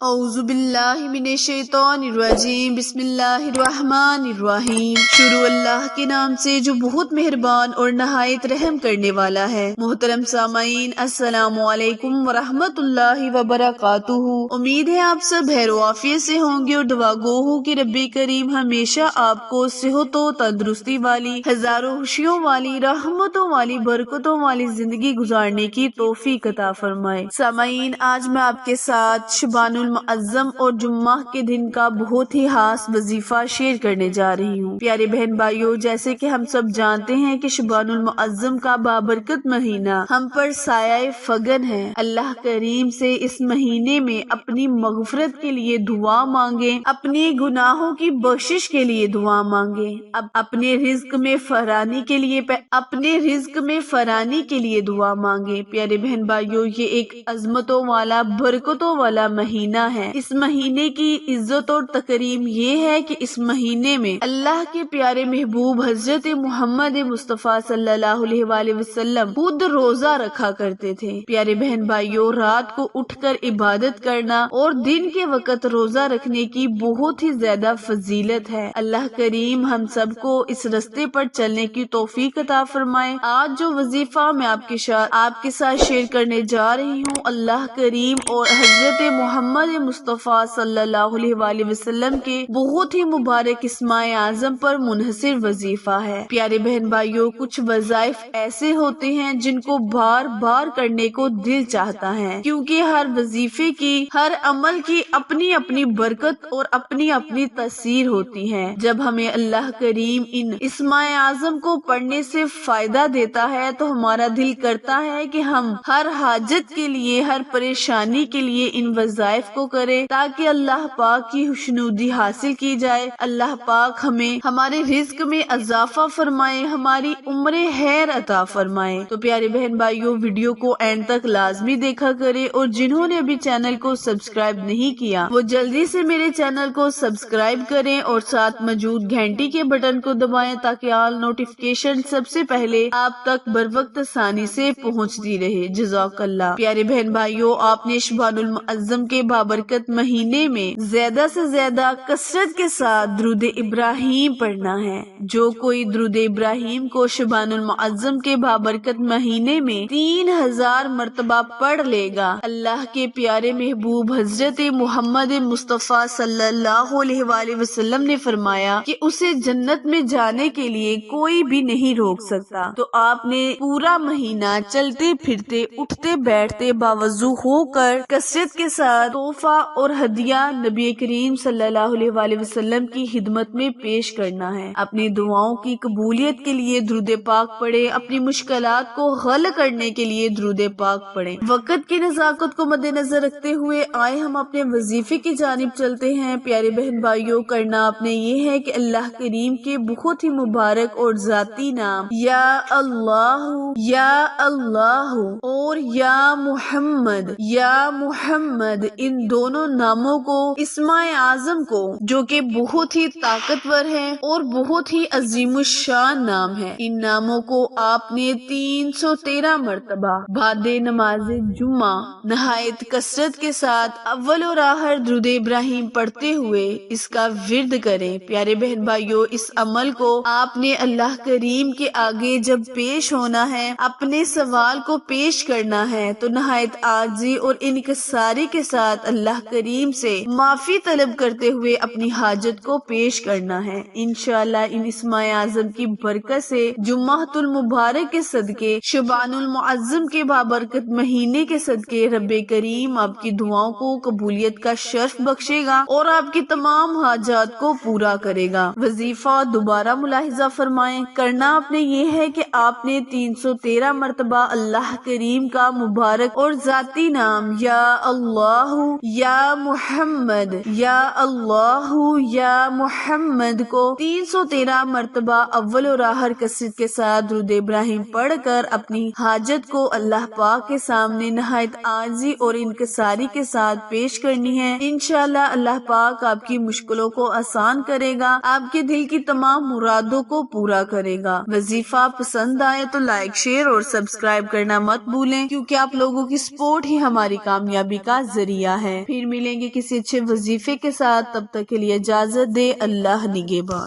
اعوذ باللہ من الشیطان الرجیم، بسم اللہ الرحمن الرحیم۔ شروع اللہ کے نام سے جو بہت مہربان اور نہایت رحم کرنے والا ہے۔ محترم سامعین، السلام علیکم ورحمۃ اللہ وبرکاتہ۔ امید ہے آپ سب خیر و عافیت سے ہوں گے اور دعا گو ہوں کہ رب کریم ہمیشہ آپ کو صحت و تندرستی والی، ہزاروں خوشیوں والی، رحمتوں والی، برکتوں والی زندگی گزارنے کی توفیق عطا فرمائے۔ سامعین، آج میں آپ کے ساتھ شبان المعظم اور جمعہ کے دن کا بہت ہی خاص وظیفہ شیئر کرنے جا رہی ہوں۔ پیارے بہن بھائیوں، جیسے کہ ہم سب جانتے ہیں کہ شبان المعظم کا بابرکت مہینہ ہم پر سایہ فگن ہے۔ اللہ کریم سے اس مہینے میں اپنی مغفرت کے لیے دعا مانگیں، اپنے گناہوں کی بخشش کے لیے دعا مانگیں، اپنے رزق میں فراوانی کے لیے دعا مانگیں۔ پیارے بہن بھائیوں، یہ ایک عظمتوں والا، برکتوں والا مہینہ ہے۔ اس مہینے کی عزت اور تکریم یہ ہے کہ اس مہینے میں اللہ کے پیارے محبوب حضرت محمد مصطفیٰ صلی اللہ علیہ وآلہ وسلم خود روزہ رکھا کرتے تھے۔ پیارے بہن بھائیوں، رات کو اٹھ کر عبادت کرنا اور دن کے وقت روزہ رکھنے کی بہت ہی زیادہ فضیلت ہے۔ اللہ کریم ہم سب کو اس راستے پر چلنے کی توفیق عطا فرمائے۔ آج جو وظیفہ میں آپ کے ساتھ شیئر کرنے جا رہی ہوں، اللہ کریم اور حضرت محمد مصطفیٰ صلی اللہ علیہ وآلہ وسلم کے بہت ہی مبارک اسماء اعظم پر منحصر وظیفہ ہے۔ پیارے بہن بھائیوں، کچھ وظائف ایسے ہوتے ہیں جن کو بار بار کرنے کو دل چاہتا ہے، کیونکہ ہر وظیفے کی، ہر عمل کی اپنی اپنی برکت اور اپنی اپنی تاثیر ہوتی ہے۔ جب ہمیں اللہ کریم ان اسماء اعظم کو پڑھنے سے فائدہ دیتا ہے تو ہمارا دل کرتا ہے کہ ہم ہر حاجت کے لیے، ہر پریشانی کے لیے ان وظائف کو کریں تاکہ اللہ پاک کی خوشنودی حاصل کی جائے، اللہ پاک ہمیں ہمارے رزق میں اضافہ فرمائے، ہماری عمر خیر عطا فرمائے۔ تو پیارے بہن بھائیوں، ویڈیو کو اینڈ تک لازمی دیکھا کریں، اور جنہوں نے ابھی چینل کو سبسکرائب نہیں کیا وہ جلدی سے میرے چینل کو سبسکرائب کریں اور ساتھ موجود گھنٹی کے بٹن کو دبائیں تاکہ آل نوٹیفیکیشن سب سے پہلے آپ تک بروقت آسانی سے پہنچتی رہے۔ جزاک اللہ۔ پیارے بہن بھائیوں، آپ نے شبان المعظم کے بابرکت مہینے میں زیادہ سے زیادہ کثرت کے ساتھ درود ابراہیم پڑھنا ہے۔ جو کوئی درود ابراہیم کو شبان المعظم کے بابرکت مہینے میں 3000 مرتبہ پڑھ لے گا، اللہ کے پیارے محبوب حضرت محمد مصطفیٰ صلی اللہ علیہ وآلہ وسلم نے فرمایا کہ اسے جنت میں جانے کے لیے کوئی بھی نہیں روک سکتا۔ تو آپ نے پورا مہینہ چلتے پھرتے، اٹھتے بیٹھتے، باوضو ہو کر کثرت کے ساتھ تحفہ اور ہدیہ نبی کریم صلی اللہ علیہ وآلہ وسلم کی خدمت میں پیش کرنا ہے۔ اپنی دعاؤں کی قبولیت کے لیے درود پاک پڑھیں، اپنی مشکلات کو حل کرنے کے لیے درود پاک پڑھیں۔ وقت کی نزاکت کو مد نظر رکھتے ہوئے آئے ہم اپنے وظیفے کی جانب چلتے ہیں۔ پیارے بہن بھائیوں، کرنا اپنے یہ ہے کہ اللہ کریم کے بہت ہی مبارک اور ذاتی نام یا اللہ اور یا محمد ان دونوں ناموں کو، اسماء اعظم کو، جو کہ بہت ہی طاقتور ہے اور بہت ہی عظیم الشان نام ہے، ان ناموں کو آپ نے 313 مرتبہ بعد نماز جمعہ نہایت کثرت کے ساتھ اول اور آخر درود ابراہیم پڑھتے ہوئے اس کا ورد کریں۔ پیارے بہن بھائیوں، اس عمل کو آپ نے اللہ کریم کے آگے جب پیش ہونا ہے، اپنے سوال کو پیش کرنا ہے تو نہایت عاجزی اور انکساری کے ساتھ اللہ کریم سے معافی طلب کرتے ہوئے اپنی حاجت کو پیش کرنا ہے۔ انشاءاللہ ان اسماء اعظم کی برکت سے، جمعہ المبارک کے صدقے، شبان المعظم کے بابرکت مہینے کے صدقے، رب کریم آپ کی دعاؤں کو قبولیت کا شرف بخشے گا اور آپ کی تمام حاجات کو پورا کرے گا۔ وظیفہ دوبارہ ملاحظہ فرمائیں، کرنا آپ نے یہ ہے کہ آپ نے 313 مرتبہ اللہ کریم کا مبارک اور ذاتی نام یا اللہ یا محمد، یا اللہ یا محمد کو 313 مرتبہ اول اور آخر کثرت کے ساتھ درود ابراہیم پڑھ کر اپنی حاجت کو اللہ پاک کے سامنے نہایت عاجزی اور انکساری کے ساتھ پیش کرنی ہے۔ انشاءاللہ اللہ پاک آپ کی مشکلوں کو آسان کرے گا، آپ کے دل کی تمام مرادوں کو پورا کرے گا۔ وظیفہ پسند آئے تو لائک، شیئر اور سبسکرائب کرنا مت بھولیں، کیونکہ آپ لوگوں کی سپورٹ ہی ہماری کامیابی کا ذریعہ ہے۔ ہے۔ پھر ملیں گے کسی اچھے وظیفے کے ساتھ، تب تک کے لیے اجازت دے، اللہ نگہبان۔